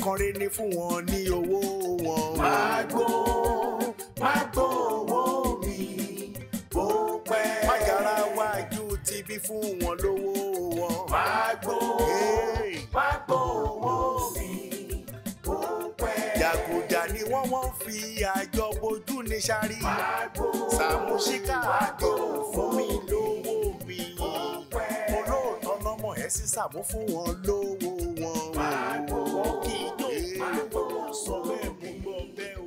nǹkan rẹ̀ ní fún wọn ní owó wọn. Má gbó owó mi bó pẹ́. Má gara wájú ti bí fún wọn lówó wọn. Má gbó owó mi bó pẹ́. Jàgùjà ni wọ́n fi àjọ bojú ní sáré. Sàámú ṣíkà àjọ fún mi lówó mi. Olóòótọ́ lọ́mọ ẹ̀ sí Sàámú fún wọn lówó wọn. Kì í jó sọ bẹ́ẹ̀ mú gbọ́ bẹ́ẹ̀ o.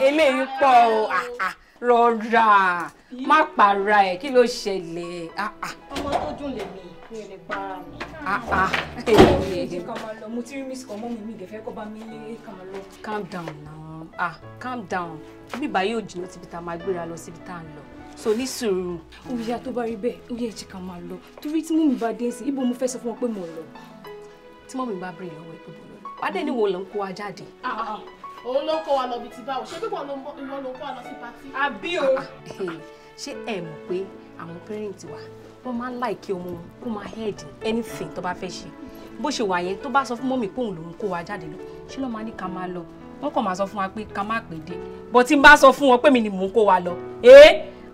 Eléyìí pọ̀ o. Rọra má para ẹ̀, kí ló ṣẹlẹ̀? Ọmọ tó dùn lèmi mi ò lè para mi. Mo ti rí miss kan mọ́ mi ìdẹ̀ fẹ́ kọ́ bá mi lé ká máa lọ. Calm down now. Calm down. Bí báyìí ò jìnnà síbi tá a máa gbéra lọ síbi tá a ń lọ. So ní sùúrù. Òyà tó bá rí bẹ́ẹ̀, ó yẹ ká máa lọ. Torí tí mú mi bá dé sí, ibo mo fẹ́ sọ fún wọn pé mo lọ. Tí mọ́ mi bá bèrè lọ́wọ́ ìpò bọ̀ lọ. Wá dé ní wo ló ń kó wa jáde? Òun ló kó wa lọ bí ti báwo. Ṣé pípọ̀ ló ń kó wa lọ sí pátí? Àbí o. Ṣé ẹ mọ̀ pé àwọn parents wa wọ́n máa ń like ọmọ wọn kó máa head anything tó bá fẹ́ ṣe. Bó ṣe wà yẹn tó bá sọ fún mọ́mì pé òun lòun kó wa jáde lọ, ṣé ló máa ní ká máa lọ? Wọ́n kàn máa sọ fún wa pé ká má pè dé. But tí n bá sọ fún wọn pé mi ni mò ń kó wa lọ,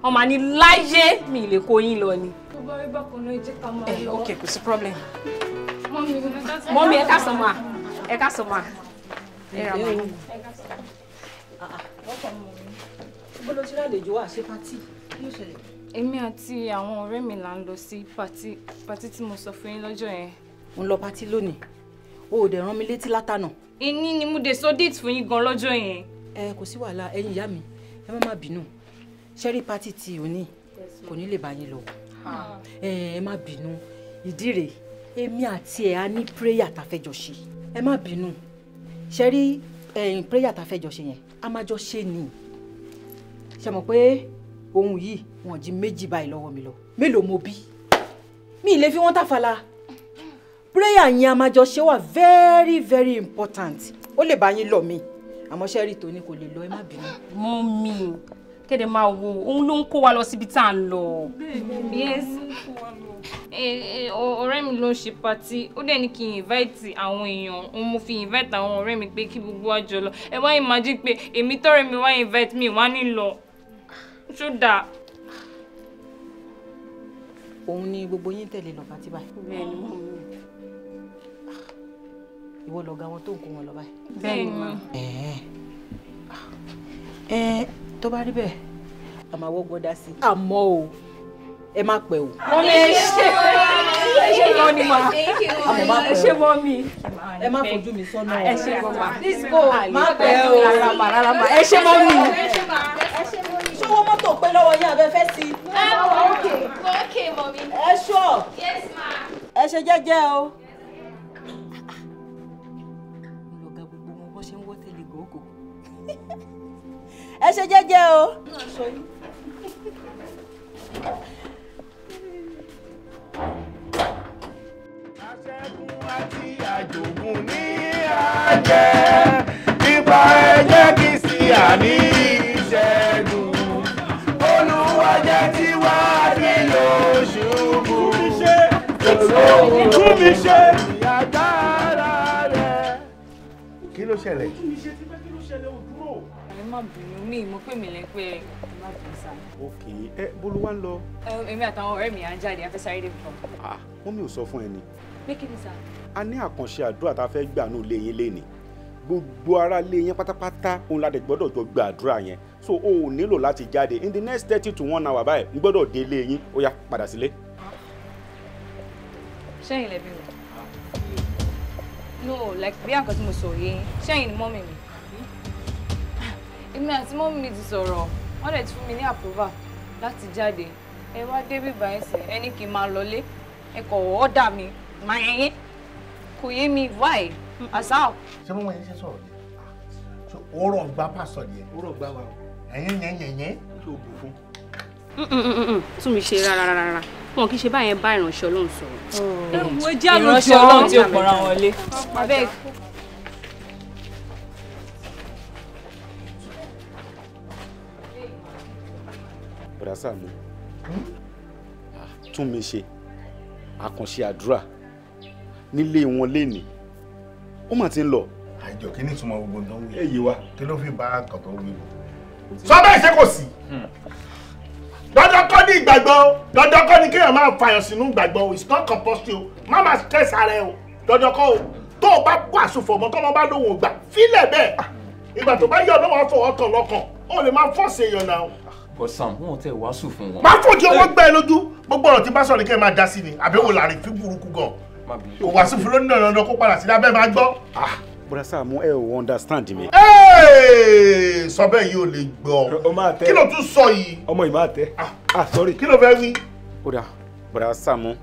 wọ́n máa ní láyé mi lè kó yín lọ ni. Tó bá rí bákan náà, jẹ́ ká máa lọ. Okay, kò sí problem. Mọ́mì, ẹ ká sọ ma. Ẹ ká sọ ma. Ẹ ra ma. Bọ́lá tí lálejò wà ṣe pátì. Kí ló ṣẹlẹ̀? Èmi àti àwọn ọ̀rẹ́ mi là ń lọ sí pátì tí mo sọ fún yín lọ́jọ́ yẹn. Mo ń lọ pátì lónìí. O ò dẹ̀ rán mi létí látànà. Ìní ni mo dé sọ date fún yín gan lọ́jọ́ yẹn. Kò sí wàhálà, ẹ̀yin ìyá mi. Ẹ má bínú. Ṣẹ́rí pátì tí ò ní kò ní lè bá yín lọ. Ẹ má bínú. Ìdí rèé, èmi àti ẹ̀ á ní prayer tá fẹ́ jọ ṣe. Ẹ má bínú. Ṣẹ́rí prayer tá fẹ́ jọ ṣe yẹn, a máa jọ ṣe ni. Ṣé mọ̀ pé ohun yìí wọ́n jí méjì báyìí lọ́wọ́ mi lọ. Mélòó mo bí? Mi lè fi wọ́n tàfàlà. Prayer yẹn a máa jọ ṣe wà very very important. Ó lè bá yín lọ mi. Àmọ́ ṣẹ́rí tòní kò lè lọ, ẹ má bínú. Mọ́mì, kéde máa wo, òun ló ń kó wa lọ síbi tá à ń lọ. Yes. Ọ̀rẹ́ mi ló ń ṣe pátì. Ó dẹ̀ ní kí n invite àwọn èèyàn. Mo fi invite àwọn ọ̀rẹ́ mi pé kí gbogbo wa jọ lọ. Ẹ wá imagine pé èmi tọ́rẹ́ mi wá invite mi wá ní lọ. Ṣó dáa? Òun ni gbogbo yín tẹ̀lé lọ pátì báyìí. Bẹ́ẹ̀ni mọ́mì. Ìwọ lọ̀gá wọn tó ń kó wọn lọ báyìí. Bẹ́ẹ̀ni ma. Tó bá rí bẹ́ẹ̀, a máa wọ́gbọ́n dá sí. Àmọ́ o, ẹ má pẹ́ o. Mọ́mì ẹ ṣe gan ni ma. Àmọ́ má pẹ́ o. Ẹ ṣe mọ́mì. Ẹ má fojú mi sọ́nà. Ẹ ṣe gan ma. Let's go. Má pẹ́ o. Rárá ma. Ẹ ṣe mọ́mì. Ṣọwọ́ mọ́tò pé lọ́wọ́ yín abẹ́fẹ́ sí. Okay, mommy. Ẹ ṣọ́. Yes, ma. Ẹ ṣe jẹ́jẹ́ o. Lọ́gá gbogbo wọn bọ́ ṣe ń wọ́ tẹ̀lé gòógò. Ẹ ṣe jẹ́jẹ́ o. Aṣẹ́gun àti àjògùn ní àjẹ́. Nípa ẹ̀jẹ̀ kìí sí àní ìṣẹ́gun. Olúwa jẹ́ tiwa ní lóṣùbù. Tún mi ṣe. Ìyàgbára rẹ̀. Kí ló ṣẹlẹ̀? Tún mi ṣe ti fẹ́ kí ló ṣẹlẹ̀ òdúró. Ẹ má bínú mi, mo pè mí lẹ́pẹ́ ẹ má bínú sá. Ok, bolo wa ń lọ. Èmi àtàwọn ọ̀rẹ́ mi à ń jáde, a fẹ́ sáré débi kan. Wọ́n mi ò sọ fún ẹ ni. Pé kí ni sá? A ní àkànṣe àdúrà tá a fẹ́ gbà náà lé yín lénìí. Gbogbo ara lé yín pátápátá òun la dẹ̀ gbọ́dọ̀ jọ gba àdúrà yẹn. So o ò nílò láti jáde in the next 30 to 1 hour báyìí n gbọ́dọ̀ dé lé yín. Ó yá padà sílé. Ṣẹ́yìn lẹ́bí mi. No, like bí àǹkan tí mo sọ yé ṣẹ́yìn ni mọ́mì mi. Èmi àti mọ́mì mi ti sọ̀rọ̀, wọ́n dẹ̀ ti fún mi ní approval láti jáde. Ẹ wá débí báyìí sẹ́, ẹ ní kí n máa lọlé. Ẹ kọ̀ ọ́dà mi, máa yẹn. Kò yé mi why? Àṣà. Ṣé mo yẹn ṣe sọ̀rọ̀ ni? Ṣé o rọ̀ gbá pásọ̀ ni ẹ? O rọ̀ gbá wa o. Ẹ̀yìn yẹn ṣe o bù fún. Tún mi ṣe rárá. Wọn kì í ṣe báyẹn bá ìránṣẹ́ Ọlọ́run sọ̀rọ̀. Ìránṣẹ́ Ọlọ́run tí ó pọ̀ra wọn lé. Abeg. Bọ̀dá Sàámú, tún mi ṣe àkànṣe àdúrà nílé wọn lénìí ó mà ti ń lọ. àìjọ kí ni ìtumọ̀ gbogbo nǹkan wí. èyí wa kí ló fi bá nǹkan tó wí bọ̀. sọ bẹ́ẹ̀ ṣe kò sí. dandan kọ́ ní ìgbàgbọ́ dandan kọ́ ní kéèyàn máa fàyàn sínú ìgbàgbọ́ it's not compulsory o má máa stress ara ẹ o dandan kọ́ o tó o bá kó àsùnfọ̀ mọ́ tó o bá lóhùn gbà fílẹ̀ bẹ́ẹ̀ ìgbà tó bá yọ ọ̀nà wọn fọwọ́ tàn lọ́kàn ó lè máa fọ́ọ̀sì èèyàn náà. but Sam wọn tẹ wàásù fún wọn. má fòdì owó gbẹ́ ẹ lójú gbogbo ọ̀rọ̀ tí bá sọ̀rọ̀ kẹ́ ẹ máa dá sí ni àbí wò láàrin fi burúkú gan. kò wàásù fún lónìí náà lọ́dọ̀ kó padà sí lábẹ́ máa gbọ́. bọ́dà Sàámú ẹ ò understand mi. sọ bẹ́ẹ̀ yìí ò lè gbọ́ kí ló tún sọ yìí. ọmọ yìí máa tẹ. sorry. kí ló fẹ́ wí. kódà bọ́dà Sàámú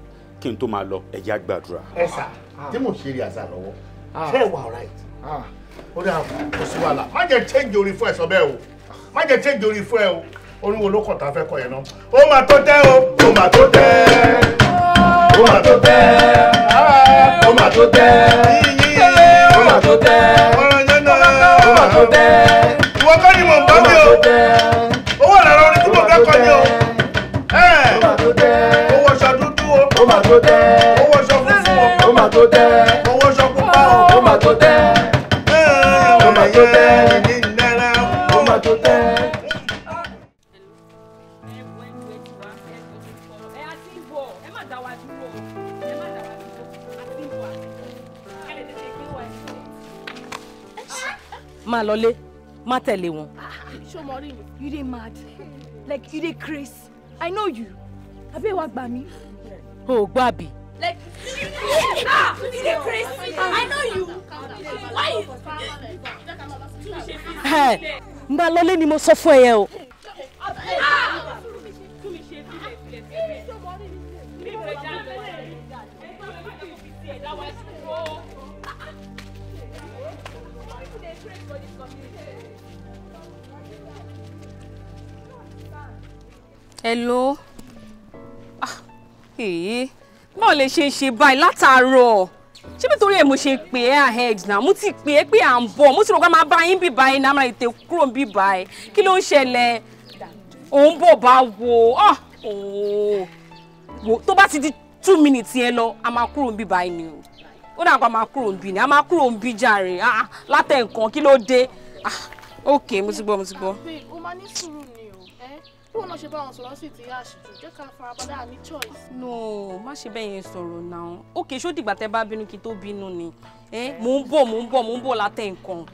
kí n tó máa lọ ẹ jẹ́ á gbàdúrà. ẹ sà tí mò ń ṣe eré àṣà lọ́wọ́ ṣé ẹ wà alright. ó dà kò sí wàhálà má jẹ́ change orin fún ẹ sọ bẹ́ẹ̀ o má jẹ́ change orin fún ẹ o orin wo ló kàn tá a fẹ́ kọ yẹn náà. ó máa tó tẹ́ o ó máa tó tẹ́ ó máa tó tẹ́ ó máa tó tẹ́ ó máa tó tẹ́ ọ̀rọ̀ yẹn náà ó máa tó tẹ́. ìwọ kọ́ ni mò ń bá mi o owó ìrànlọ́ orin tí mo fẹ́ kọ ni o owó aṣọ dúdú o ó máa tó tẹ́ owó aṣọ funfun o ó máa tó tẹ́ owó aṣọ pupa o ó máa tó tẹ́ ó máa tó tẹ́ ó máa tó tẹ́. máa lọlé má tẹ̀lé wọn. ṣó mọ rí mi. You dey mad, like you dey craze. I know you. Abẹ́ wa gbà mí. o ò gbọ́ àbí. Like you dey craze. I know you. Why? Má lọlé ni mo sọ fún ẹ yẹn o. Hello. Báwo lè ṣe báyìí látàárọ̀? Ṣé nítorí ẹ̀ mo ṣe pè é ahead náà? Mo ti pè é pé à ń bọ̀. Mo ti rò pé máa bá yín bí báyìí náà, máa tètè kúrò bí báyìí. Kí ló ń ṣẹlẹ̀? Ò ń bọ̀ bá wo. Tó bá ti di 2 minutes yẹn lọ, a máa kúrò bí báyìí ni o. Ó dà pa máa kúrò bí ni. A máa kúrò bí jàre. Látẹ̀ nǹkan kí ló dé? Okay, mo ti gbọ́. O máa ní sùúrù ni o. Bí wọn náà ṣe bá wọn sọ̀rọ̀ sí ti yá àṣìjù, jẹ́ ká farabalẹ̀ àní choice. No, má ṣe bẹ́ẹ̀ yẹn sọ̀rọ̀ náà. Okay, ṣó dìgbà tẹ́ bá bínú kí tó bínú ni. Mò ń bọ̀ látẹ̀ nǹkan.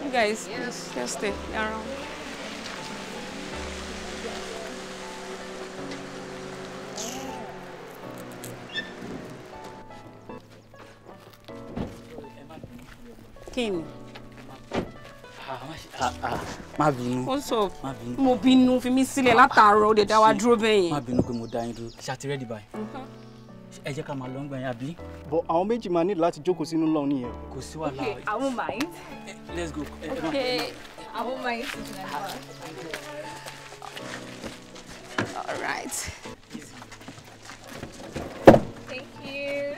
You guys, just stay around. Kí ni? Má bínú. What's up? Mo bínú, fi mí sílẹ̀ látàárọ̀, ó dẹ̀ dá wa dúró bẹ́ẹ̀ yẹn. Má bínú pé mo dá yín dúró. Ṣé a ti ready báyìí? Ẹ jẹ́ ká máa lọ ń gbà yín àbí? But àwọn méjì máa ní láti jókòó sínú lọ nìyẹn. Kò sí wàhálà. Okay, I won't mind. Let's go. Okay, I won't mind. All right. Thank you.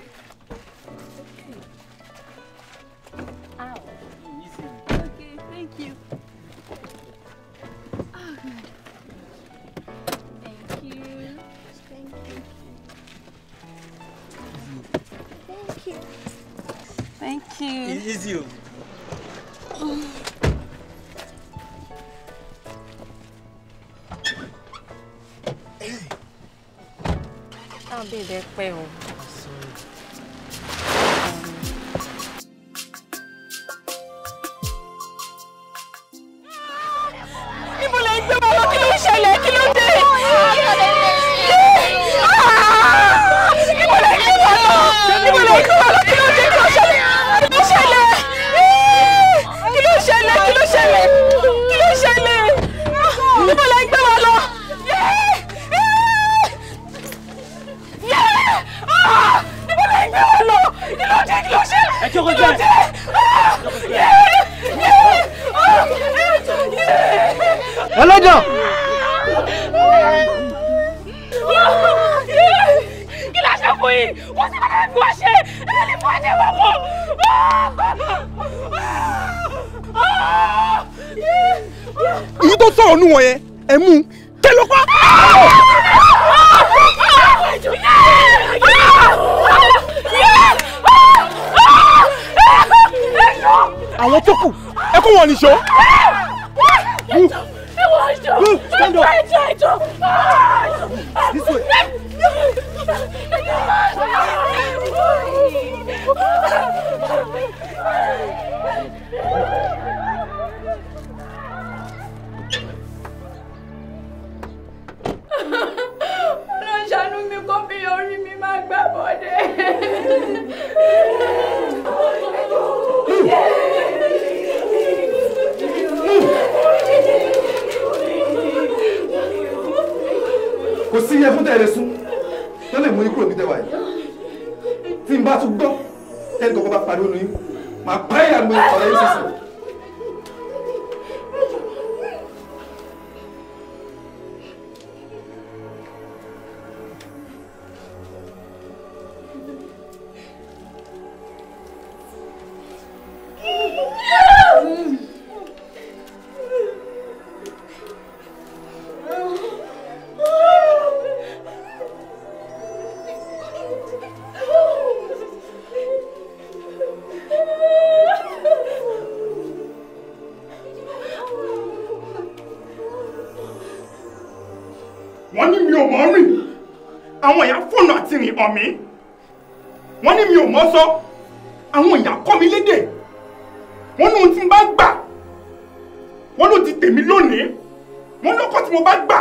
Okay, thank you. Thank you. Thank you. Easy. I'll be there for you. Alajo! Kí la ṣe fún yín? Wọ́n sì máa ń gbọ́ ṣe. Ẹ lè fún ẹ̀jẹ̀ wọ̀ mọ́. Èyí tó sọ̀rọ̀ nù wọ̀nyẹn, ẹ mú un. Kẹ́ ló pa! àwọn tó kù ẹ kó wọn níṣó. Stand up. This way. Ọlọ́run ṣàánú mi kó bí orí mi máa gbá bọ́dẹ̀. Kò sí iye fún tẹ̀lé sún tó lè mú ikú òbí tẹ̀wá yìí. Tí n bá tún gbọ́ tẹ́lẹ̀ kọ́kọ́ bá pariwo nù yín, màá pa ẹ̀yà mi ọ̀rẹ́ yín sísè. Wọ́n ní mi ò mọ̀ rìn, àwọn èèyàn fóònù àti rìn hàn mí. Wọ́n ní mi ò mọ̀ sọ, àwọn èèyàn kọ́ mi lédè. Wọ́n ní ohun tí n bá gbà, wọ́n ló di tèmi lónìí. Wọ́n lọ́kọ̀ tí mo bá gbà,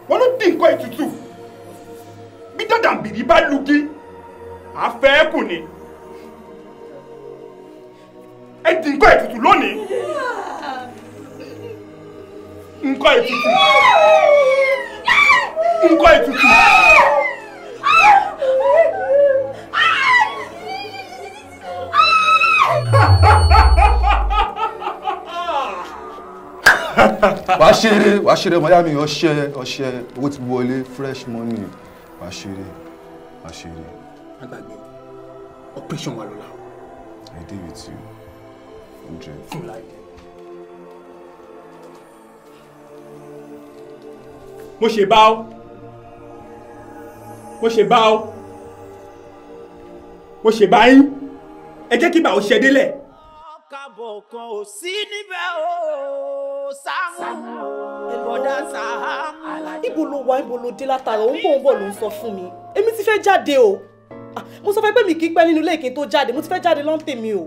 wọ́n ló di nǹkan ètùtù. Bí dàdàǹbìrì bá lugi, àfẹ́ kù ni. Ẹ di nǹkan ètùtù lónìí. Nǹkan ètùtù. Nǹkan ètùtù. Wàá ṣeré ọmọdé mi ọṣẹ owó ti wọlé fresh money wàá ṣeré. Agbàgbé operation wa lọ́la. I dey with you 100. Fún láì. Mo ṣe bá ọ. Mo ṣe bá ọ. Mo ṣe bá yín. Ẹ jẹ́ kí bá ọ ṣẹ délẹ̀. Kábọ̀ kan ò sí níbẹ̀ o, Saammu bọ̀dá Saammu Alajo. Ibo ló wà, ibo ló dé látara, ó ń bọ̀ ló ń sọ fún mi. Èmi ti fẹ́ jáde o. Mo sọ fẹ́ pé mi kì í pẹ́ nínú ilé ìké tó jáde, mo ti fẹ́ jáde lọ́n tèmi o.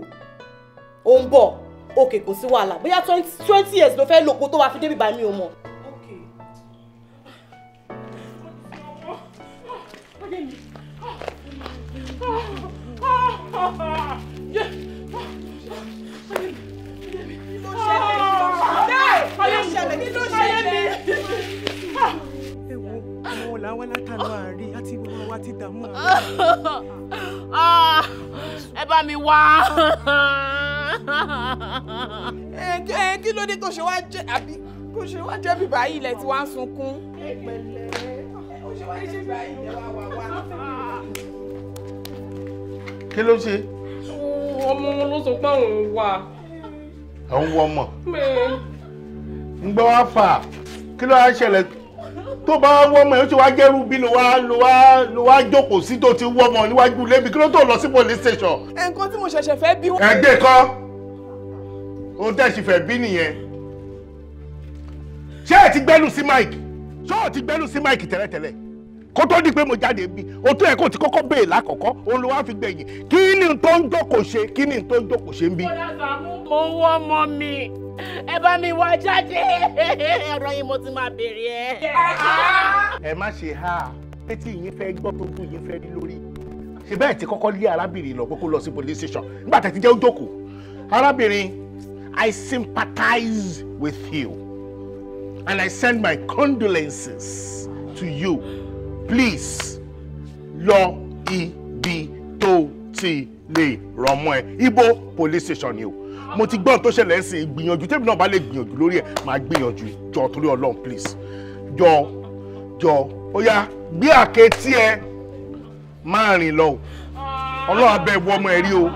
Ó ń bọ̀, òkè kò sí wàhálà. Bóyá 20 years ló fẹ́ lò kó tó wá fi débi bá mi ò mọ̀. Àwọn làwọn látàlú àárín àti ìwọ̀n wa ti dààmú Ẹ bá mi wá. Kí ló dé tó ṣe wá jẹ́ àbí tó ṣe wá jẹ́ bíbá yìí ilẹ̀ tí wá ń sunkún? Kí ló ṣe? Ọmọ wọn ló sọ pé àwọn wà. Àwọn wọ ọmọ. Ń gbọ́ wá fà. Kí ló wá ṣẹlẹ̀? Tó bá wọ́ ọmọ yóò ṣe wá jẹ́rú bí ló wá jókòó sí tó ti wọ́ ọmọ níwájú ilé mi. Kí ló tó lọ sí police station? Nǹkan tí mo ṣẹ̀ṣẹ̀ fẹ́ bí. Ẹgbẹ́ kọ́. Ohun tẹ́ ṣì fẹ́ bí nìyẹn. Ṣé ẹ ti gbẹ́nu sí Mike? Ṣé o ti gbẹ́nu sí Mike tẹ́lẹ̀tẹ́lẹ̀? Kó tó di pé mo jáde bí o tó yẹ kó ti kọ́kọ́ béè lákọ̀ọ́kọ́ òun ló wá fi gbẹ̀yìn kí ni tó ń jókòó ṣe kí ni tó ń jókòó ṣe ń bí. Mo wọ́ ọmọ mi ẹ bá mi wá jáde ọ̀rọ̀ yìí mo ti máa béèrè ẹ. Ẹ má ṣe ha etí yín fẹ́ gbọ́ tó dùn yín fẹ́ rí lórí ṣe bẹ́ẹ̀ ti kọ́kọ́ lé arábìnrin lọ kókó lọ sí police station nígbà tẹ̀ ti jẹ́ ó jókòó. Arábìnrin, I sympathize with you and I send my condolences to you. Please lọ ibi tó ti lè rọmọ ẹ Ibo police station ni o. Mo ti gbọ́n tó ṣẹlẹ̀ sí ìgbìyànjú tẹ́mi náà bá lè gbìyànjú lórí ẹ̀ máa gbìyànjú jọ torí Ọlọ́run please jọ ó yá gbé àkẹ́tì ẹ máa rìn lọ o Ọlọ́run abẹ́ wọ ọmọ ẹ rí o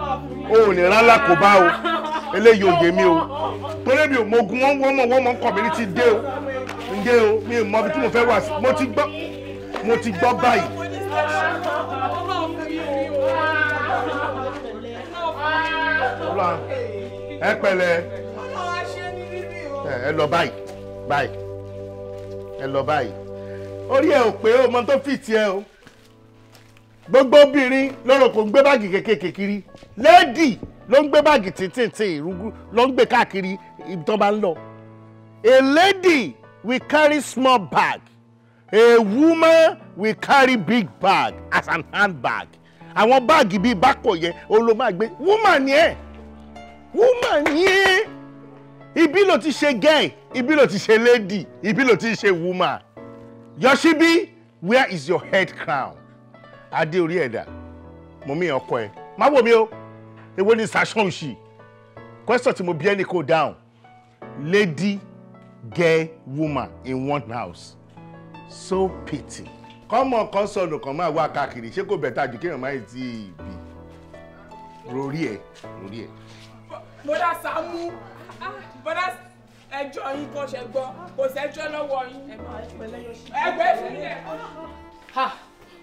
ò ní rálá kò bá o eléyìí ò yé mi o torí mi ò mogun wọ́n mọ̀ community dé o ǹdé o mi ò mọ ibi tí mo fẹ́ wà sí mo ti gbọ́ báyìí. ẹ pẹ̀lẹ́ ẹ lọ báyìí ẹ lọ báyìí orí ẹ ò pé o mọ tó fìtì ẹ o gbogbo obìnrin lọ́rọ̀ kò ń gbé báàgì kékèké kiri lady ló ń gbé báàgì tìǹtìǹtì ìrúgú ló ń gbé káàkiri ibi tó bá ń lọ. A lady will carry small bag. A woman will carry big bag as an handbag. Àwọn báàgì bíi bákò yẹn òun ló máa gbé. Woman yẹn ibi ló ti ṣe gay, ibi ló ti ṣe lady, ibi ló ti ṣe woman. Yoshibi, where is your head crown? Adé orí ẹ̀dá, mo mi ọkọ ẹ. Má wò mí o, èwo ni sàṣọ òṣì. Question tí mo bí ẹni kò down. Lady, gay, woman in one house. So pity. Kọ́mọ kan sọnù kan máa wá káàkiri, ṣé kò bẹ̀tà jù kéèyàn máa ti bì? Rorí ẹ̀. Bọ́dà Saammu, bọ́dà ẹjọ́ yín kan ṣe gbọ́, kò sẹ́jọ́ lọ́wọ́ yín. Ẹgbẹ́ ìfúnlẹ̀.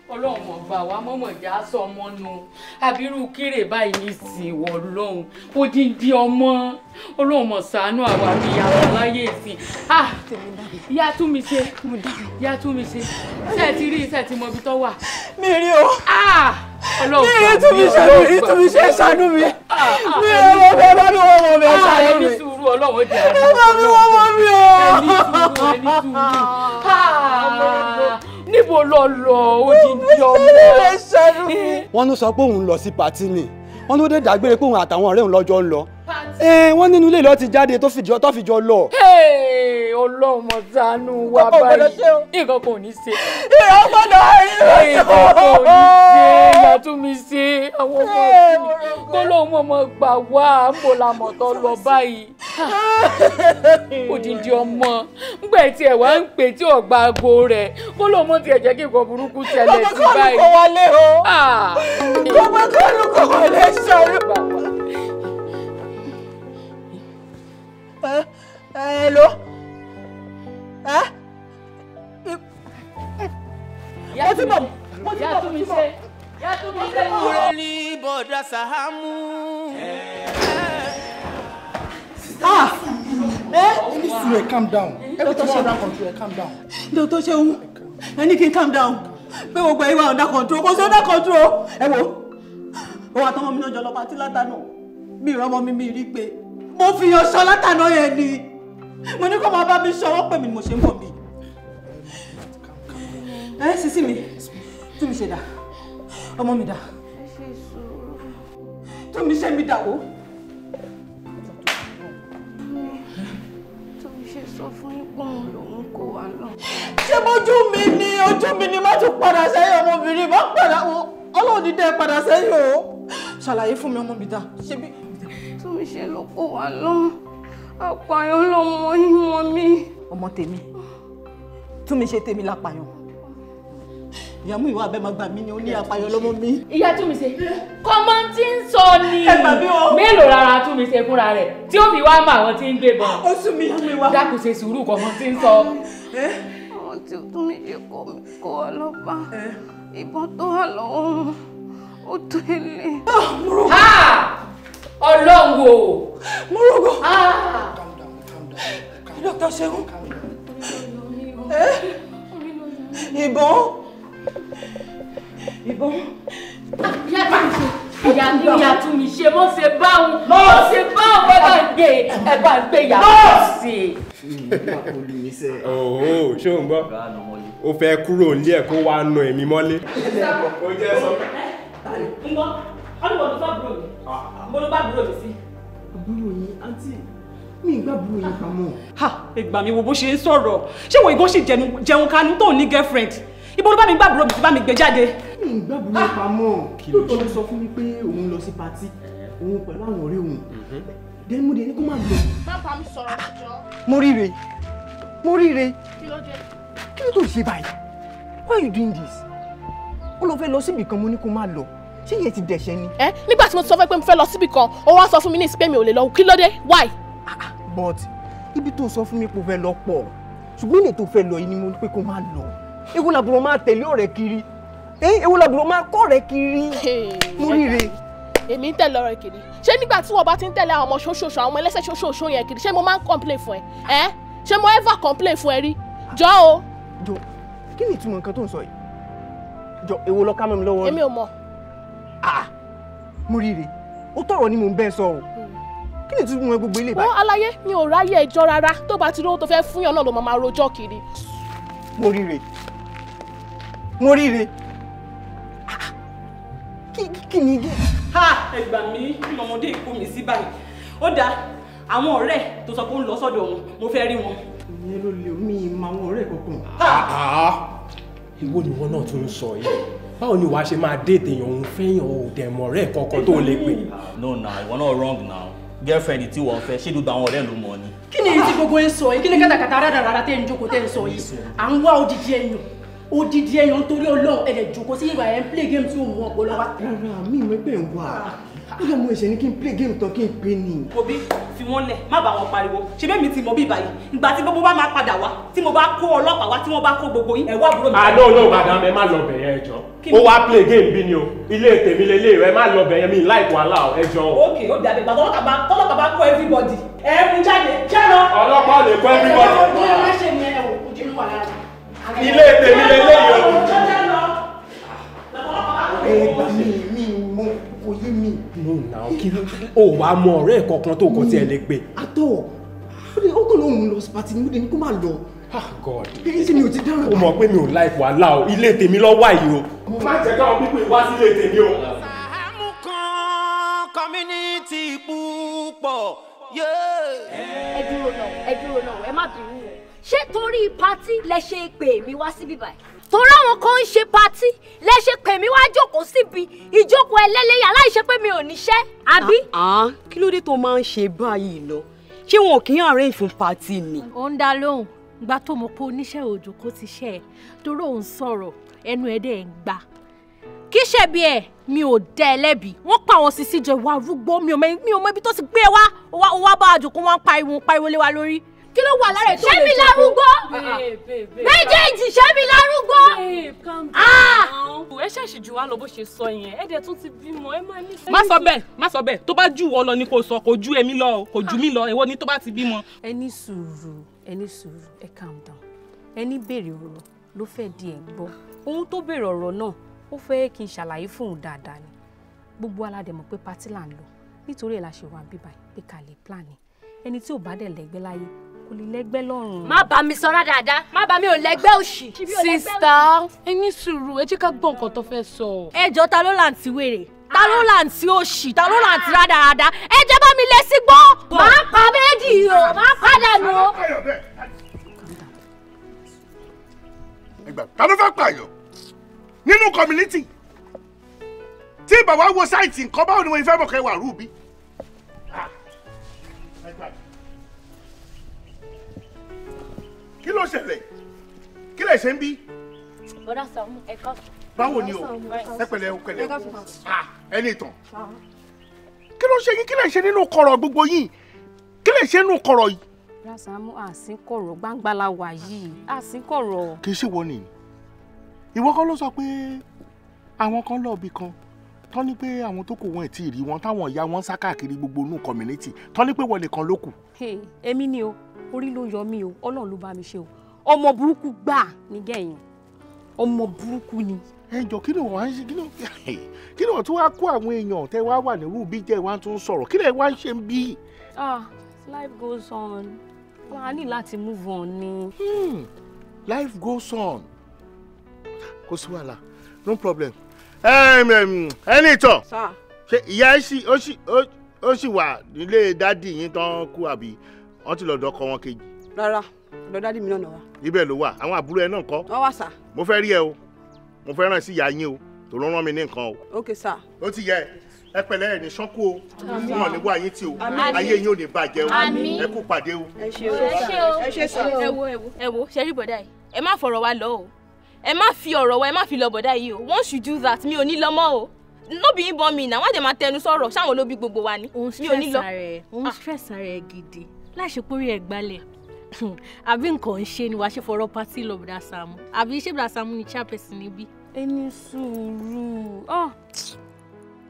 Ọlọ́run ọba wa mọ̀mọ̀ ìjà sọ ọmọ nu àbírú kéré báyìí ní ìsìn ìwọ Ọlọ́run odindi ọmọ Ọlọ́run mọ̀ ṣàánú àwa bí àwọn láyé ìsìn ìyá tún mi ṣe ṣe ti rí iṣẹ́ tí mo bí tọ́ wà. Mi rí o Ọlọ́run mi rí tún mi ṣe ṣàánú mi mi ò mọ̀ bẹ́ẹ̀ bá mi wọ́n mọ̀ mi ṣàánú mi. ẹni sùúrù Ọlọ́run jẹ́ ẹ bá mi wọ́n mọ̀ mi o. ẹni sùúrù níbo lọ odindi ọmọ. wọ́n ló sọ pé òun lọ sí pàtí ni wọ́n ló dé dágbére pé òun àtàwọn ọ̀rẹ́ òun lọ́jọ́ ń lọ. wọ́n nínú ilé lọ ti jáde tó fìjọ lọ. Ọlọ́run mọ̀ ṣàánú wa báyìí nǹkan kò ní ṣe. ìyá gbọ́dọ̀ nǹkan kò ní ṣe ìyàtún mi ṣe àwọn ọmọ mi kó lóun mọ̀ gbà wá àmọ́ làmọ̀ tó lọ báyìí. Odindi ọmọ ngbẹ tí ẹ wá ń pè tí ọgbà aago rẹ kó lóun mọ̀ tí ẹ jẹ́ kí nǹkan burúkú ṣẹlẹ̀ sí báyìí. kò wálé o gbogbo kọ́lù kò wálé sọ̀rọ̀. Hello. Ní bọ̀dá Saammu. Calm down. Everything is under control. Calm down. Dr. Seun, ẹni kí n calm down. Pé gbogbo ẹ wà under control. Kò sí under control. Ẹ wo. Òun àtọmọ mi náà jọ lọ pàtí látànà. Mi ìrọmọ mi rí pé mo fi yan ṣọ látànà yẹn ni. Mo ní kó máa bá mi ṣọwọ́ pè mí mo ṣe ń bọ̀ mi. Sísí mi. Tún mi ṣe dà. Ọmọ mi dà. Tún mi ṣe mi dà wó. Sọ fún yín pé òun lòun kó wa lọ. Ṣé ojú mi ni má tún padà sẹ́yìn ọmọbìnrin má padà wọ Ọlọ́run ní dẹ́ padà sẹ́yìn o. Ṣàlàyé fún mi ọmọ mi dá. Ṣé bí. Tún mi ṣe ló kó wa lọ. Àpàyàn lọmọ yín mọ mi. Ọmọ tèmi. Tún mi ṣe tèmi lápàyàn. Ìyá mú ìwà abẹ́ máa gbà mí ni ó ní àpàyàn lọ́mọ mi. Ìyá tún mi ṣe kọ́mọ tí ń sọ ni ẹ gbà mí o. Mélòó rárá tún mi ṣe fúnra rẹ̀ tí ó fi wá mọ àwọn tí ń gbé bọ̀. Ó sún mi ìyá mi wá. Dákun ṣe sùúrù kọ́mọ tí ń sọ. Àwọn tí tún mi ṣe kó wa lọ́ba ìbọn tó wà lọ́wọ́ wọn ó tó ilé. Ọlọ́run o. Múrùgò. Dr. Seun. Ìbọn. Ìyá tún mi ṣe mọ́ ṣe báwọn ẹ bá gbé ìyá sí. Ṣé o ń gbọ́? O fẹ́ kúrò nílé ẹ̀ kó wá nu èmi mọ́lé. Ó jẹ́ sọ. Ǹgbọ́n, ọdún tó bá búrò mi, mo ló bá búrò mi sí. Àbúrò yín, àǹtí, mi ì gbá búrò yín pamọ́. Ìgbà mi wo bó ṣe ń sọ̀rọ̀. Ṣé wo ìgbọ́n ṣì jẹun kanú tó ní girlfriend? Ibo ló bá mi gbàbúrò mi tí bá mi gbé jáde. Mi ì gbàbúrò yín pamọ́. Lóòótọ́ ló sọ fún mi pé òun lọ sí patí, òun pẹ̀lú àwọn ọ̀rẹ́ òun. Dẹ́nu dé ní kó má lọ. Má bá mi sọ̀rọ̀ jọ. Mo ríre. Kí ló dé? Kí ló tó ṣe báyìí? Why are you doing this? Ó lọ fẹ́ lọ síbì kan mo ní kó má lọ. Ṣé ìyẹn ti dẹ̀ṣẹ̀ ni? Nígbà tí mo sọ fún ẹ pé mo fẹ́ lọ síbì kan, ó wá sọ fún mi ní ìsìnkú mi ò lè lọ. Kí ló dé? Why? But ibi tó sọ fún mi pé ó fẹ́ lọ pọ̀. Ṣùgbọ́n ilé tó fẹ́ lọ yìí ni mo ní pé kó má lọ. Èwo làbúrò máa tẹ̀lé ọ̀rẹ́ kiri. Èwo làbúrò máa kọ́ ọ̀rẹ́ kiri. Mo ríre. èmi ń tẹ̀lé ọ̀rọ̀ kiri ṣé nígbà tí wọ́n bá ti ń tẹ̀lé àwọn ọmọ ṣoṣooṣo àwọn ọmọ ẹlẹ́sẹ̀ ṣoṣooṣo yẹn kiri ṣé mo máa ń complain fún ẹ ṣé mo ever complain fún ẹ rí jọ o. jọ kí ni ìtumọ̀ nǹkan tó ń sọ yìí jọ èwo lọ ká mọ́ mi lọ́wọ́. èmi ò mọ̀. mo rí rè ó tọrọ ni mò ń bẹ́ẹ̀ sọ o kí ni ìtumọ̀ gbogbo ilé báyìí. wọ́n aláyé mi ò ráyè ẹjọ́ rárá tó bá ti rówó tó fẹ́ fún yàn náà ló máa rojọ́ kiri. mo rí rè mo rí rè kí ni. ẹ gbà mí kí lọmọdé ìkó mi sí báyìí ó dáa àwọn ọ̀rẹ́ tó sọ pé ó ń lọ sọ́dọ̀ wọn mo fẹ́ rí wọn. ìyẹn ló lè mí ìmọ̀ àwọn ọ̀rẹ́ kankan. ìwọ ni wọn náà tún ń sọ yìí báwo ni wàá ṣe máa déètè èèyàn òun fẹ́yàn ò dẹ̀ mọ̀ ọ̀rẹ́ kankan tó lè pè. no na ìwọ náà wrong now girlfriend tí wọ́n fẹ́ ṣé gbogbo àwọn ọ̀rẹ́ ló mọ̀ ni. kí ni èyí tí gbogbo ń sọ yìí kí ni kátàkátà rádaràdà tẹ́ ń jókòó tẹ́ ń sọ yìí à ń wá odidi èèyàn nítorí Ọlọ́run ẹ̀dẹ̀ jókòó sí ìgbà ẹ̀ ń play game tí ó mú ọpọlọ wá. rárá mi ìmọ̀ ẹgbẹ́ ń wà ó yẹ mo ẹ̀ṣẹ̀ ní kí n play game tán kí n pè ní. òbí fi wọ́n lẹ̀ má bá wọn pariwo ṣe bẹ́ẹ̀ mi ti mọ bí báyìí ìgbà tí gbogbo bá máa padà wá tí mo bá kó ọlọ́pàá wá tí wọ́n bá kó gbogbo yín ẹ̀wọ́ àbúrò mi. no no madam ẹ má lọ bẹ̀yẹn ẹjọ́ ó wá play game bí ni o ilé tèmi lélẹ̀ rẹ má lọ bẹ̀yẹn mi láì wàhálà ẹjọ́. ok ó dàbí ìgbà tọ́lọ́pàá bá kó everybody ẹ mú jáde jáde. ọlọ́pàá lè kó everybody. ilé tèmi lélẹ̀ yìí o. ẹgbà mi mo kò yé mi. no na kí ló ó wàá mọ ọ̀rẹ́ kankan tó kàn tí ẹ lè gbé. àtọ̀ ó kàn lóhùn lọ pàtì ní múdẹ ní kó má lọ. god èyí tí mi ò ti dára. ó mọ̀ pé mi ò láì wàhálà o ilé tèmi lọ wà yìí o. má jẹ́ káwọn pípé wá sílé tèmi o. Sàámù kan community púpọ̀. ẹ dúró náà ẹ má bínú o ṣé torí pátí lẹ ṣe pè mí wá síbí báyìí torí àwọn kan ń ṣe pátí lẹ ṣe pè mí wá jókòó síbi ìjókòó ẹlẹ́lẹ́yà láì ṣe pé mi ò níṣẹ́ àbí. kí ló dé tó máa ń ṣe báyìí lọ ṣé wọn kì í arrange fún pátí ni. ó ń dá lóhùn gba tó mọ̀ pé oníṣẹ́ òjò kó ti ṣe ẹ̀ torí òun sọ̀rọ̀ ẹnu ẹ̀ dẹ̀ ń gbà kí ṣe bí ẹ mi ò dá ẹ lẹ́bi wọ́n pa àwọn sisi jọ ìwà arúgbó mi ò mọ ibi tó ti gbé wá bá àjòkó wọn pariwo lé wa lórí kí ló wà lára ẹ̀ tó lè jẹ́ ṣé mi lárúgbó méjèèjì ṣé mi lárúgbó. ẹ ṣàṣì jù wá lọ bó ṣe sọ yẹn ẹ dẹ̀ tún ti bímọ ẹ máa ní. má sọ bẹ́ẹ̀ tó bá jù wọ́ lọ ni kò sọ kò ju èmi lọ kò ju mí lọ èwo ni tó bá ti bímọ. ẹ ní sùúrù ẹ calm down ẹni béèrè ọ̀rọ̀ ló fẹ́ di ẹ̀ gbọ́ ohun tó béèrè ọ̀rọ̀ náà ó fẹ́ kí n ṣàlàyé fún òun dáadáa ni gbogbo aládẹ mọ̀ pé pátí là ń lọ nítorí ẹ̀ la ṣe wà bíbá pé ká lè plan ni ẹni tí ò bá dẹ̀ lẹ́gbẹ́ láyé kò lè lẹ́gbẹ́ lọ́rùn. má bá mi sọ dáadáa má bá mi ò lẹ́gbẹ́ òṣì. sista ẹ ní sùúrù ẹ jẹ́ ká gbọ́ nǹkan tó fẹ́ sọ. ẹ jọ ta ló là ń ti wèrè ta ló là ń ti òṣì ta ló là ń ti rádaràda ẹ jẹ́ bá mi lé sí gbọ́. máa pa méjì o máa padà nù o. ta ló fẹ́ pààyàn nínú community tí bàbá wo sáìtì nǹkan báwo ni wọ́n fẹ́ mọ̀ kẹ́ wà rúbi. kí ló ṣẹlẹ̀ kí lè ṣe ń bí. bọ́dà Sàámù ẹ̀ka. báwo ni o ẹ pẹ̀lẹ́ o pẹ̀lẹ́ o ẹni ìtàn kí ló ṣe yín kí lè ṣe nínú kọ̀rọ̀ gbogbo yín kí lè ṣe nínú kọ̀rọ̀ yìí. bọ́dà Sàámù àsìkọ̀rọ̀ gbangba la wà yìí àsìkọ̀rọ̀. kì í ṣe wọ́n nìyí ìwọ kan ló sọ pé àwọn kan lọ́ọ̀bì kan tán ní pé àwọn tó kù wọn ẹ̀ tí ì rí wọn táwọn ìyá wọn ń sá káàkiri gbogbo inú community tán ní pé wọlé kan ló kù. èmi ni o orí ló yọ mí o Ọlọ́run ló bá mi ṣe o ọmọ burúkú gbà nígẹ̀yìn ọmọ burúkú ni. ẹ jọ kí ni wọn ṣe kí ni wọn tún wá kó àwọn èèyàn tẹ wá wà nírú bí jẹ wá tún sọ̀rọ̀ kí ni wọn ṣe ń bí. life goes on a ní láti move on ni. life goes on kò sí wàhálà no problem. ẹni ìtọ̀ ṣe ìyá ẹ ó sì wà nílé dádì yín tán kú àbí wọ́n ti lọ́dọ̀ ọkọ wọn kejì. rárá lọ dádì mi náà wà. ibẹ̀ ló wà àwọn àbúrò ẹ náà kọ́. wọ́n wà sà. mo fẹ́ rí ẹ o mo fẹ́ rán sí ìyá yín o tó ló rán mi ní nǹkan o. ok sà. ó ti yẹ ẹ pẹ̀lẹ́ ẹ ní ṣánkú o fún wọn níwọ ayé tí o ayé yín ò ní bàjẹ́ o ẹ kú pàdé o. ẹ ṣé o ẹ ṣé sà. ẹ wo ṣe rí bọ̀dá yìí ẹ má fọ̀rọ̀ wa lọ o ẹ má fi ọ̀rọ̀ wa ẹ má fi lọ bọ̀dá yìí o once you do that mi ò ní lọ mọ́ o no be him born me na wọ́n dẹ̀ máa tẹnu sọ̀rọ̀ ṣáwọn ló bí gbogbo wa ni mi ò ní lọ. òun stress ara ẹ gidi láṣẹ pórí ẹ gbalẹ̀ àbí nǹkan ń ṣe ni wàá ṣe fọ̀rọ̀ pátí lọ bọ̀dá Sàámù àbí ṣé bọ̀dá Sàámù ni chairperson níbí. ẹni sùúrù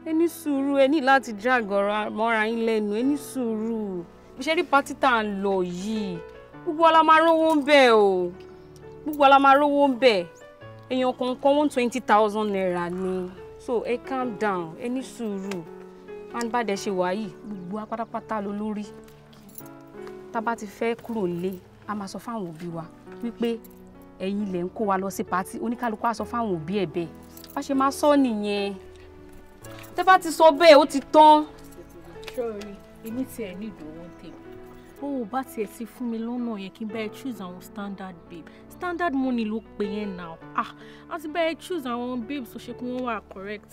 ẹ ní sùúrù, ẹ ní láti drag ọ̀rọ̀ mọ́ra yín lẹ́nu, ẹ ní sùúrù. Bí ṣe rí pátí tá à ń lọ yìí, gbogbo wa la máa rówó ń bẹ̀ o. Gbogbo wa la máa rówó ń bẹ̀. Èèyàn kọ̀ọ̀kan 120,000 naira ni. So ẹ calm down, ẹ ní sùúrù. And bá dẹ̀ ṣe wà yìí, gbogbo wa pátápátá ló lórí. Tá bá ti fẹ́ kúrò nílé, a máa sọ fáwọn òbí wa wípé ẹ̀yin lẹ ń kó wa lọ sí pátí, oníkálukú á sọ fáwọn òbí ẹ̀ bẹ́ẹ̀. Bá ṣe máa sọ nìyẹn. Tẹ́ bá ti sọ bẹ́ẹ̀, ó ti tán. Sorry, èmi tí ẹ ní ìdòwò tèmi. Ó bá tiẹ̀ ti fún mi lọ́nà yẹn kí n bá ẹ choose àwọn standard babe. Standard money ló pè yẹn now. Àti bá ẹ choose àwọn babes tó ṣe kí wọ́n wà correct.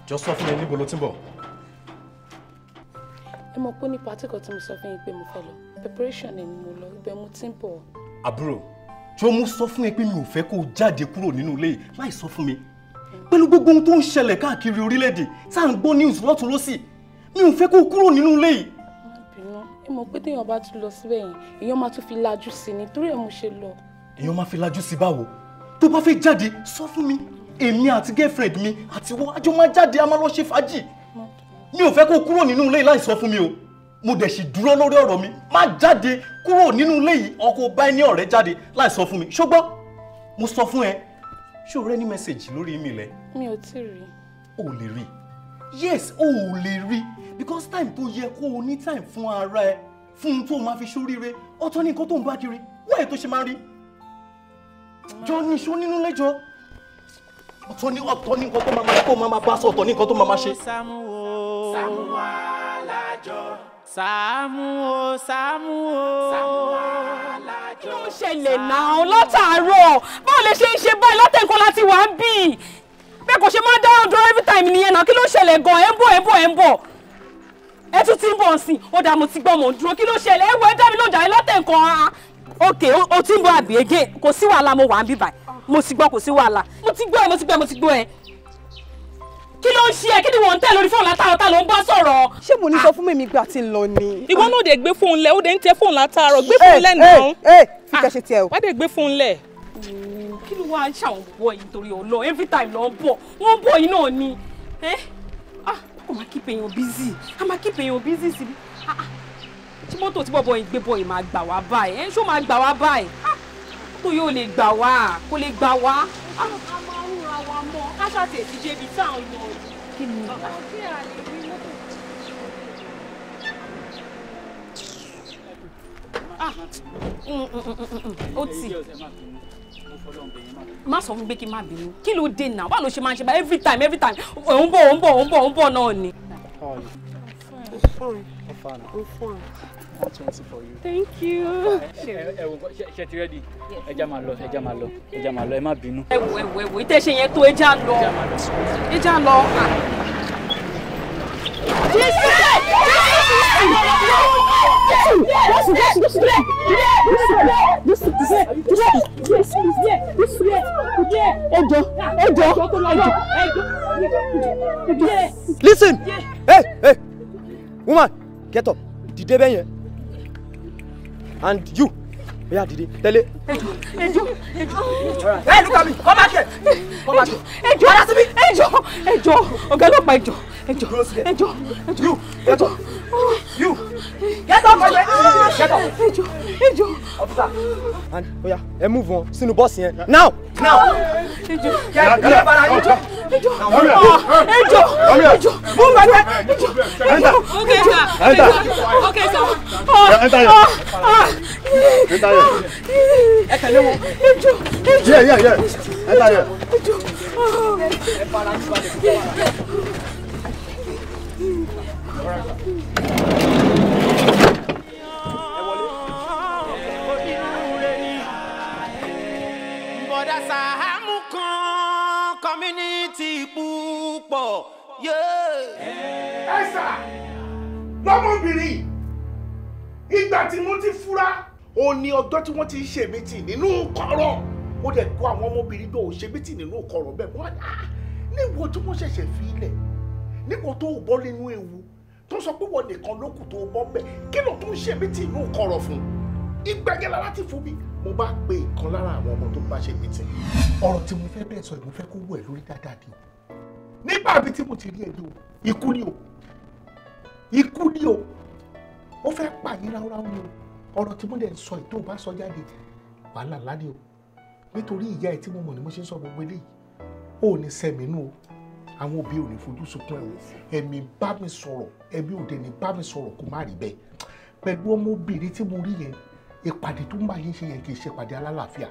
Jọ sọ fún mi níbo ló ti ń bọ̀. Ẹ mọ̀ pé ní pàtí kan tí mo sọ fún yín pé mo fẹ́ lọ. Preparation ni mo lọ, ibẹ̀ mo ti ń bọ̀. Àbúrò, jọ mo sọ fún ẹ pé mi ò fẹ́ kó o jáde kúrò nínú ilé yìí láì sọ fún mi. Pẹ̀lú gbogbo ohun tó ń ṣẹlẹ̀ káàkiri orílẹ̀-èdè, tá à ń gbọ́ news lọ́tún lọ́sì, mi ò fẹ́ kó o kúrò nínú ilé yìí. Ẹ mọ̀ pé téèyàn bá tún lọ síbẹ̀ yẹn, èèyàn máa tún fi lajú sí ni, torí ẹ̀ mo ṣe lọ. Èèyàn máa fi lajú sí báwo? Tó bá fẹ́ jáde, sọ fún mi. Èmi àti girlfriend mi àti wọ́n àjọ máa jáde, a máa lọ ṣe fàájì. Mi ò fẹ́ kó o kúrò nínú ilé yìí láì sọ fún mi o. Mo dẹ̀ sì dúró lórí ọ̀rọ̀ mi. Má jáde kúrò nínú ilé yìí, ọkọ bá ẹni ọ̀rẹ́ jáde láì sọ fún mi. Ṣùgbọ́n mo sọ fún ẹ, ṣé o rẹ́ ní mẹ́sẹ̀gì lórí email ẹ? Mi ò tí ì rí. O ò lè rí. Yes, o ò lè rí because time tó yẹ kó o ní time fún ara ẹ, fún un tó máa fi ṣoríire, ọ̀tọ̀ ní nǹkan tó ń bá kiri, wọ́n ẹ̀ tó ṣe máa rí. Jọ ní iṣó nínú lẹ́jọ́. Ọ̀tọ̀ ní nǹkan tó máa bá sọ, ọ̀tọ̀ ní nǹkan tó máa ṣe. Saammu Alajo. Saammu Alajo. Kí ló ṣẹlẹ̀ náà látàárọ̀? Báwo lè ṣe ń ṣe báyìí látẹ̀kọ́ láti wà ń bì? Bẹ́ẹ̀ kò ṣe máa dá ọdún every time nìyẹn náà. Kí ló ṣẹlẹ̀ gan-an? Ẹ ń bọ̀. Ẹ tún ti ń bọ̀ sí. Ó dà mo ti gbọ́ mọ̀ ń dúró. Kí ló ṣẹlẹ̀? Ẹ wo ẹ dá mi lóúnjẹ látẹ̀kọ́. Okay, o ti ń bọ̀ àbí again? Kò sí wàhálà, mo wà ń bì báyìí. Mo ti gbọ́, kò sí wàhálà. Mo ti gbọ́ ẹ. Kí ló ń ṣe ẹ? Kí ni wọ́n ń tẹ̀ lórí fóònù látàárọ̀ tá ló ń bá sọ̀rọ̀? Ṣé mo ní sọ fún mi gbà tí ń lọ ni? Ìwọ náà dé gbé fóònù lẹ̀, ó dé ń tẹ fóònù látàárọ̀, gbé fóònù lẹ̀ náà. Fi kẹ́ ṣe tiẹ̀ o. Wá dé gbé fóònù lẹ̀. Kí ló wá ń ṣàwọn bọ̀ yìí torí ọlọ́ every time lọ ń bọ̀ wọ́n ń bọ̀ yìí náà ni. Ó máa keep èèyàn busy, a máa keep èèyàn busy sí. Tí mọ́tò tí bọ̀bọ̀ yìí gbé bọ̀ yìí máa gbà wá báyìí, ṣó máa gbà wá báyìí? Tó yóò lè gbà wá, kó lè gbà wá. A máa ń ra wa mọ́, káṣá tẹ̀ ti débi táwọn lọ. Kí ni? Ó ti. Má sọ fún pé kí n má bínú. Kí ló dé náà? Báwo ló ṣe máa ń ṣe báyìí every time? Ó ń bọ̀ náà ni. How are you? I'm fine. I'm fine. I'm fine. 120 for you. Thank you. Ṣé ti ready? Ẹ já máa lọ, ẹ má bínú. Ẹ wò, ìtẹ́ ṣe yẹn tó ẹ já lọ. Ẹ já lọ. Listen! Hey! Woman, get up. Dìde bẹ́ẹ̀ yẹn. And you, oya dìde, tẹ̀lé. Hey, look at me. Come back here. Ẹjọ́, ọ̀gá ọlọ́pàá ẹjọ́. You, get up. You, get up, my friend. Get up. Ẹjọ́. Officer. And oya, ẹ move on sínú bọ́ọ̀sì yẹn. Now. Ẹjọ́. Move, my friend. Enter. Okay, sir. Enter here. Enter here. Ẹ tẹ̀lé wọn. Yeah. Enter here. Bọ̀dá Saammu kan community púpọ̀. Ẹ sà, lọ́mọbìnrin, ìgbà tí mo ti fura, ó ní ọjọ́ tí wọ́n ti ń ṣe mítì nínú kọ̀rọ̀. Ó dẹ̀ kó àwọn ọmọbìnrin tó ṣe mítì nínú kọ̀rọ̀ bẹ́ẹ̀ wọ́n níwọ̀ tí wọ́n ṣẹ̀ṣẹ̀ fi ilẹ̀, níwọ̀ tó bọ́ nínú ewu, tó sọ pé wọ́n nìkan ló kù tó bọ́ bẹ́ẹ̀ kí ló tún ṣe mí tí inú kọ̀rọ̀ fún ìgbẹ́gẹ́ lára ti fún mi mo bá pe ìkan lára àwọn ọmọ tó bá ṣe mí tì ọ̀rọ̀ tí mo fẹ́ bẹ́ẹ̀ sọ mo fẹ́ kó wọ̀ ẹ́ lórí dáadáa ni o nígbà bí tí mo ti rí ẹni o ikú ni o ikú ni o ó fẹ́ pààyàn ráúráú ni o ọ̀rọ̀ tí mo dẹ̀ ń sọ ìtò bá sọ jáde wàhálà ńlá ni o nítorí ìyá ẹ̀ tí mo mọ̀ ni mo ṣe ń sọ gbogbo eléyìí ó ní sẹ́mínú o àwọn òbí ò ní fojú sunkún ẹ̀ o ẹ̀mí bá mi sọ̀rọ̀ ẹ̀mí òde ní bá mi sọ̀rọ̀ kó má rí bẹ́ẹ̀ pẹ̀lú ọmọbìnrin tí mo rí yẹn ìpàdé tó máa yín ṣe yẹn kì í ṣe ìpàdé alálàáfíà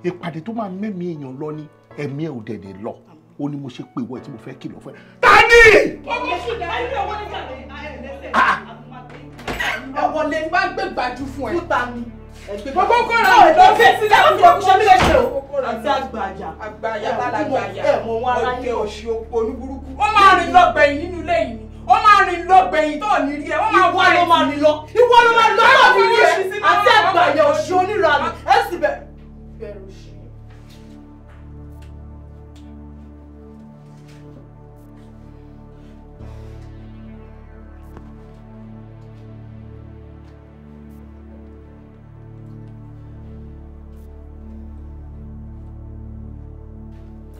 ìpàdé tó máa mẹ́mí èèyàn lọ ní ẹ̀mí ẹ̀ òde ní lọ ó ní mo ṣe pé ìwọ tí mo fẹ́ kìlọ̀ fún ẹ. tani. ọkọ ṣùgbọ́n ayé ọwọ́ níjà ní ẹ̀ẹ́dẹ́sẹ̀ ẹ̀wọ̀lẹ̀ bá gbé gbàjú fún ẹ. fúta ni gbogbo kọ́ra ọ̀ ló fẹ́ sílẹ̀ ó fi ọkùnrin mi léṣe o. àti àgbàyà àgbàyà lálàgbàyà ọ̀kẹ́ òṣì òpó oníburúkú. wọ́n máa rìn lọ gbẹ̀yìn nínú ilé yìí wọ́n máa rìn lọ gbẹ̀yìn tó ní rí ẹ wọ́n máa wá ẹ̀ ìwọ ló máa rìn lọ tó ní rí ẹ àti àgbàyà òṣì oníranì ẹ sì bẹ̀rù òṣì.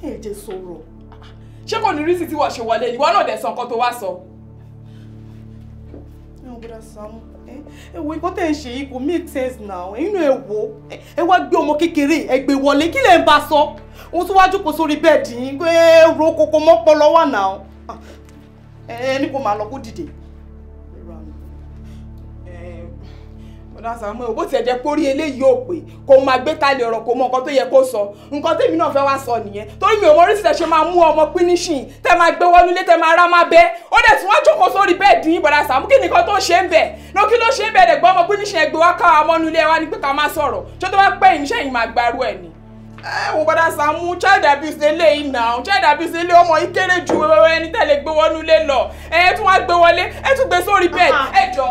Ẹ̀jẹ̀ sọ̀rọ̀. Ṣé kò ní rí sí tí wọ́n ṣe wọlé ìwọ náà dẹ̀ sọ nǹkan tó wá sọ? Ẹ wọ́n gbọ́dọ̀ Sàámú. Ẹ wo nǹkan tẹ̀ ń ṣe yìí kò make sense now. Ẹ̀yin náà ẹ wò ẹ wá gbé ọmọ kékeré ẹ gbé wọlé kí lẹ̀ ń bá sọ? Òun tún wá jókòó sórí bẹ́ẹ̀dì yín pé ro koko mọ́pọ̀ lọ́wọ́ náà. Ẹ ní kó máa lọ kó dìde. Ọ̀dà Sàámú ò bó tiẹ̀ jẹ́ pórí eléyìí ò pé kó máa gbé tálẹ̀ ọ̀rọ̀ kó mọ nǹkan tó yẹ kó sọ nǹkan tèmi náà fẹ́ wá sọ nìyẹn torí mi ò mọ oríṣiríṣi ṣe máa mú ọmọ pínísìn tẹ́ máa gbé wọnú ilé tẹ́ máa rá máa bẹ́ ó dẹ̀ tí wọ́n jókòó sórí bẹ́ẹ̀dì yín bọ̀dà Sàámú kí nìkan tó ṣe ń bẹ̀ ní kí ló ṣe ń bẹ̀ dẹ̀ gbọ́ ọmọ pínísìn ẹgbẹ́ wá káwa mọ́nú ilé wa ní pé ká máa sọ̀rọ̀ ṣé tó bá pẹ́ yìí níṣẹ́ yìí máa gbarú ẹ̀ ni. Ẹ wo bọ̀dà Sàámú child abuse eléyìí náà child abuse ilé ọmọ yìí kéré ju ẹni tẹ́lẹ̀ gbé wọnú ilé lọ ẹ tún wá gbé wọlé ẹ tún gbé sórí bẹ́ẹ̀dì ẹ jọ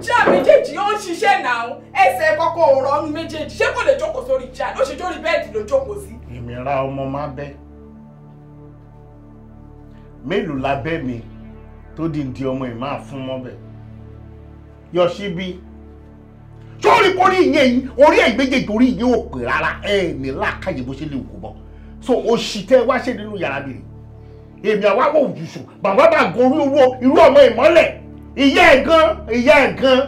chair méjèèjì ó ń ṣiṣẹ́ náà ẹsẹ̀ kọ́kọ́ ọ̀rọ̀ ọ̀nù méjèèjì ṣé kò lè jókòó sórí chair ló ṣe jórí bẹ́ẹ̀dì ló jókòó sí. ìmìíra ọmọ máa bẹ́ mélòó la bẹ́ mi tó di di ọmọ ẹ̀ máa fún mọ́bẹ̀ yọ sí bí sórí kórí ìyẹn yìí orí ẹ̀ méjèèjì orí ìyẹn ò pè rárá ẹ̀ ní làákàyè bó ṣe lè kó bọ́ so òṣì tẹ́ wá ṣe nínú yàrá mi rè èmi àwa wò jùṣù bàbá bá gorí owó irú ọmọ ìmọ́lẹ̀ ìyá ẹ̀ gan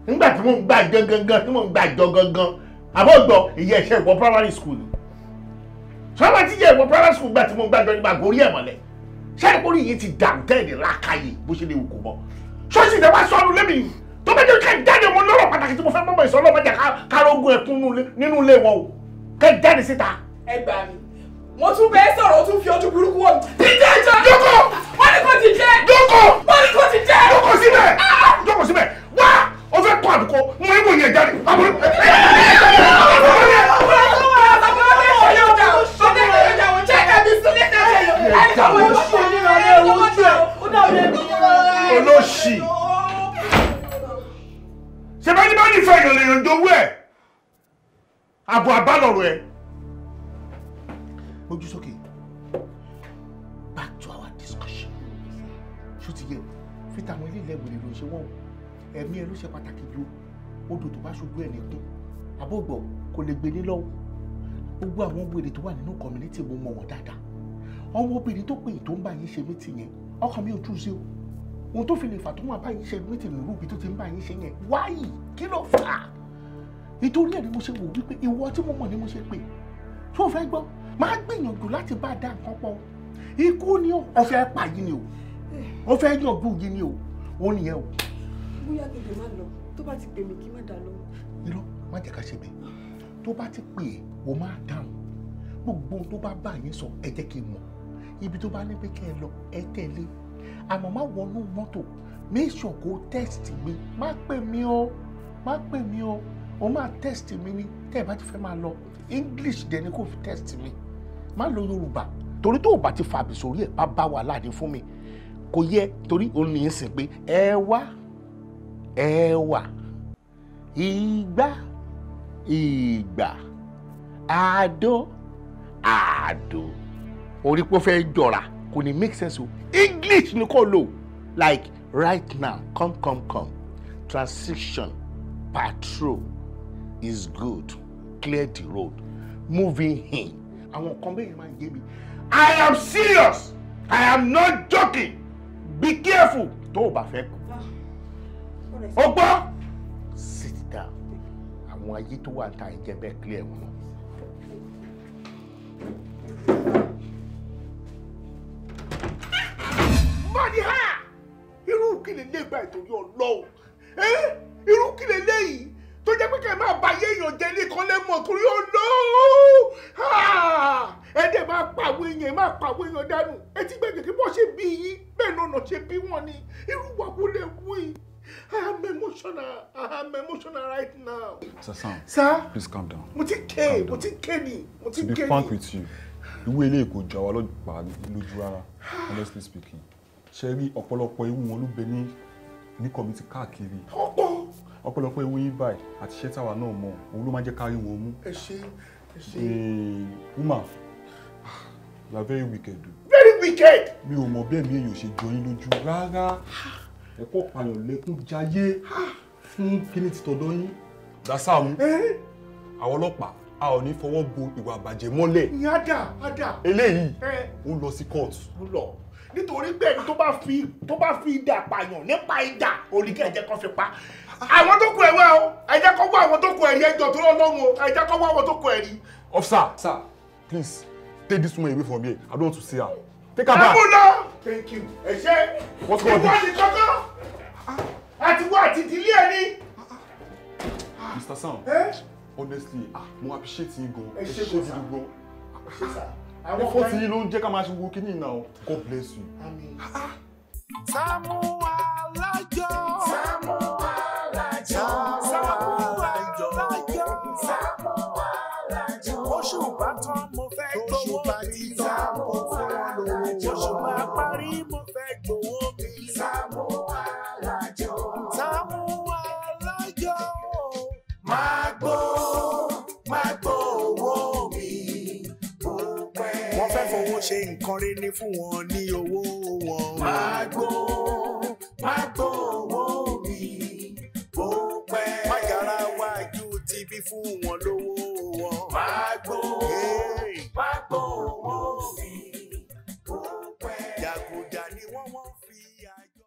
nígbà tí mo ń gbà gangan tí mo ń gbà jọ gangan àbọ̀gbọ̀ ìyá ẹ̀ṣẹ̀ ìwọ primary school sọ́wọ́n ti yẹ ìwọ primary school gbà tí mo ń gbà jọ nígbà gorí ẹ̀ mọ́lẹ̀ ṣé ìkórè yìí ti dàrú tẹ́lẹ̀ lákàyè bó ṣe lè wù kó bọ́ ṣọ́ọ̀ṣì tẹ wá sọ́ọ́nù lẹ́mìí tó bá jẹ́ ká jáde mo lọ́rọ̀ pàtàkì tí mo fẹ́ mọ́mọ́ ìsọ́ lọ́mọdé kárógún ẹkún nínú ilé wọn o ká jáde síta. Ẹ gbà mí mo tún bẹ́ẹ̀ sọ̀rọ̀ o tún fi ojú burúkú wọ̀ mí. Dídé jọ jókòó wọ́n ní kò ti jẹ́ jókòó wọ́n ní kò ti jẹ́ jókòó síbẹ̀ jókòó síbẹ̀ wá o fẹ́ kọ́ àdúgbò mo ní kò yẹ jáde. olóṣì ṣe bá ní bá ní fẹ́ ìrìnlẹ̀ ìrìndòwú ẹ̀ àbọ̀ àbálọ̀rọ̀ ẹ̀. Ojú sókè. Back to our discussion. Ṣó ti yẹ fíta àwọn ilé ilẹ̀ wèrè ló ṣe wọ́n ẹ̀mí ẹ ló ṣe pàtàkì ju odò tó bá ṣojú ẹ̀ nìkún àbọ̀gbọ̀ kò lè gbé ní lọ́wọ́ gbogbo àwọn wèrè tó wà nínú community mo mọ̀ wọ́n dáadáa ọmọ obìnrin tó pè tó ń bá yín ṣe mítì yẹn ọkàn mi ò tú sí o ohun tó fi lè fà tó máa bá yín ṣe mítì nínú ibi tó ti ń bá yín ṣe yẹn wáyì kí ló fà á nítorí ẹ̀ ni mo ṣe wò wípé ìwọ tí mo mọ̀ ni mo ṣe pè tó fẹ́ gbọ́ máa gbìyànjú láti bá dá nǹkan pọ̀ ikú ni ó fẹ́ pa yín ni o ó fẹ́ yànjú yín ni o ó nìyẹn o. bóyá kìdè má lọ tó bá ti pè mí kí má dá lọ. irọ́ má jẹ́ ká ṣe bẹ́ẹ̀ tó bá ti pè é o máa dáhùn gbogbo tó bá bá yín sọ ẹ jẹ́ kí n mọ̀ ibi tó bá ní pé kẹ́ ẹ lọ ẹ tẹ̀lé àmọ́ má wọnú mọ́tò make sure kó test mi má pè mí o má pè mí o o máa test mi ni tẹ́ ẹ bá ti fẹ́ máa lọ English dẹ̀ ni kò fi test mi má lo Yorùbá torí tó o bá ti fàbí sórí ẹ̀ bá bá wà láàdín fún mi kò yẹ torí òun ní í sìn pé ẹ̀wà ìgbà àdó orí pé ó fẹ́ jọra kò ní make sense o English ni kò lò Like right now, come. Transition, patrol is good. Clear the road. Moving in. I won't come back and give me. I am serious. I am not joking. Be careful. Don't overfake. Opa! Sit down. I want you to want to get back clear. Money ha! Irú kí lè báyìí torí Ọlọ́run. Irú kí lè léyìí tó jẹ́ pé kẹ́ máa bá yé èèyàn jẹ́ nìkan lẹ́mọ̀ torí Ọlọ́run. Ẹ dẹ̀ máa pàwọ́ èèyàn dànù. Ẹ ti gbẹ̀gẹ̀ kí bọ́ ṣe bí yín bẹ́ẹ̀ náà ṣe bí wọ́n ni. Irú wà wó lè wú yìí. I am emotional right now. Sir, please calm down. Mo ti ké ni. To be frank with you, ìwé ilé kò jọ àwọn ọlọ́pàá lójú rárá, honestly speaking. Ṣé rí ọ̀pọ̀lọpọ̀ ewu wọn ló bẹ ní kọ̀mítì káàkiri. Ọ̀pọ̀lọpọ̀ ewu yín báyìí àti iṣẹ́ táwa náà mọ̀, òun ló máa jẹ́ kárí wọn mú. Ẹ ṣé. Woman, you are very wicked. Very wicked! Mi ò mọ̀ bẹ́ẹ̀ mi èèyàn ṣe jọ yín lójú rárá. Ẹ̀kọ́ pààyàn lẹ́kún jayé fún kíní ti tọ̀dọ̀ yín. Sàámú, àwọn ọlọ́pàá a ò ní fọwọ́ bo ìwà àbàjẹ́ mọ́lẹ̀. Ìyá dà. Eléyìí ó ń lọ sí court. Nítorí bẹ́ẹ̀ ni tó bá fi idà pààyàn nípa idà oríkẹ́ ẹ̀jẹ̀ kan fi pa. Àwọn tó kù ẹ̀wẹ́ o, ẹ̀jẹ̀ kan wá àwọn tó kù ẹ̀rí ẹjọ́ tó lọ́wọ́ o, ẹ̀jẹ̀ kan wá àwọn tó kù ẹ̀rí. Officer, sir, please take this woman away from here. I don't want to see her. Take her back. Thank you. Ẹ ṣé. What's going on? Ìwọ ni kọ́kọ́. Àti wá àti ìdílé ẹ ní. Mr. Sam, honestly, mo appreciate you gan. Ẹ ṣé gan. Ẹ ṣé sir. Ẹ̀fọ́ tí yín ló ń jẹ́ ká máa ṣe wo kíní náà. God bless you. Amen. Saammu Alajo. Saammu Alajo. Saammu Alajo. Saammu Alajo. Oṣù bá tán mo fẹ́ gbowó mi. Saammu Alajo. Oṣù bá parí mo fẹ́ gbowó mi. Saammu Alajo. Saammu Alajo. Máa gbó owó mi. Wọ́n fẹ́ fowó ṣe nǹkan rere fún wọn ní owó wọn. Máa gbó owó mi bó pẹ́. Má yára wájú ti bí fún wọn lówó.